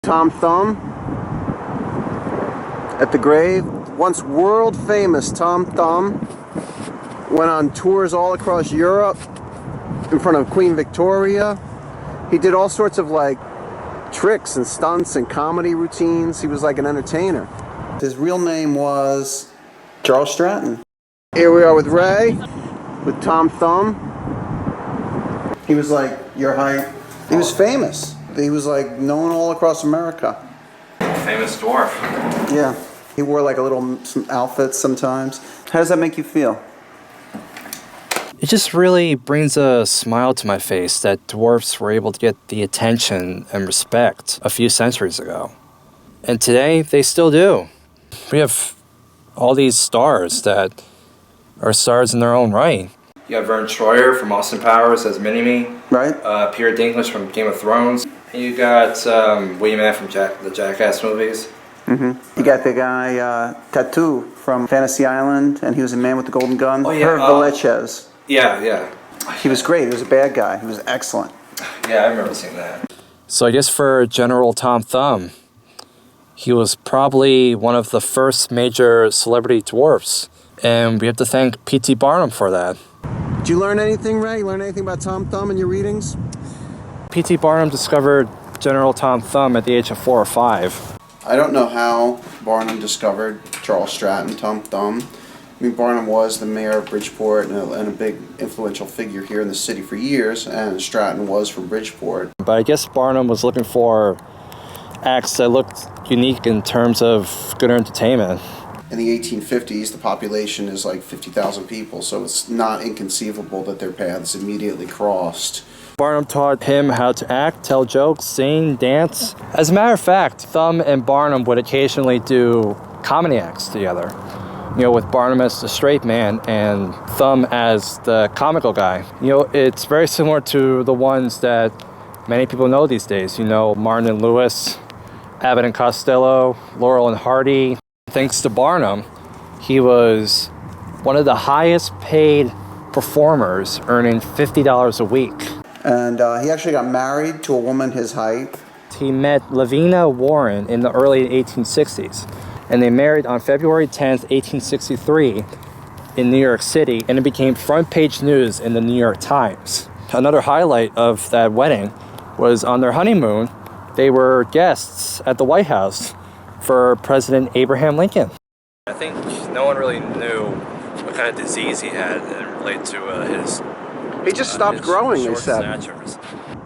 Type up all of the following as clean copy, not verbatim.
Tom Thumb at the grave. Once world famous Tom Thumb went on tours all across Europe in front of Queen Victoria. He did all sorts of like tricks and stunts and comedy routines. He was like an entertainer. His real name was Charles Stratton. Here we are with Ray, with Tom Thumb. He was like your height. He was famous. He was like known all across America. Famous dwarf. Yeah. He wore like some outfits sometimes. How does that make you feel? It just really brings a smile to my face that dwarfs were able to get the attention and respect a few centuries ago. And today, they still do. We have all these stars that are stars in their own right. You have Vern Troyer from Austin Powers as Mini-Me. Right. Peter Dinklage from Game of Thrones. And you got William F. from the Jackass movies. Mm-hmm. You got the guy, Tattoo from Fantasy Island, and he was a man with the golden gun. Oh, yeah. Herb Villechaize. Yeah. He was great. He was a bad guy. He was excellent. Yeah, I remember seeing that. So I guess for General Tom Thumb, he was probably one of the first major celebrity dwarfs. And we have to thank P.T. Barnum for that. Did you learn anything, Ray? You learn anything about Tom Thumb in your readings? P.T. Barnum discovered General Tom Thumb at the age of 4 or 5. I don't know how Barnum discovered Charles Stratton, Tom Thumb. I mean, Barnum was the mayor of Bridgeport and a big influential figure here in the city for years, and Stratton was from Bridgeport. But I guess Barnum was looking for acts that looked unique in terms of good entertainment. In the 1850s, the population is like 50,000 people, so it's not inconceivable that their paths immediately crossed. Barnum taught him how to act, tell jokes, sing, dance. As a matter of fact, Thumb and Barnum would occasionally do comedy acts together. You know, with Barnum as the straight man and Thumb as the comical guy. You know, it's very similar to the ones that many people know these days. You know, Martin and Lewis, Abbott and Costello, Laurel and Hardy. Thanks to Barnum, he was one of the highest paid performers, earning $50 a week. And he actually got married to a woman his height. He met Lavina Warren in the early 1860s, and they married on February 10th, 1863 in New York City, and it became front page news in the New York Times. Another highlight of that wedding was on their honeymoon, they were guests at the White House for President Abraham Lincoln. I think no one really knew what kind of disease he had and related to his... He just stopped growing, they said. Statures.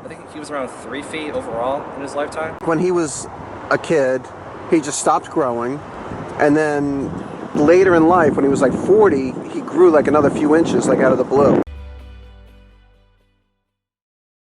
I think he was around 3 feet overall in his lifetime. When he was a kid, he just stopped growing, and then later in life, when he was like 40, he grew like another few inches, like out of the blue.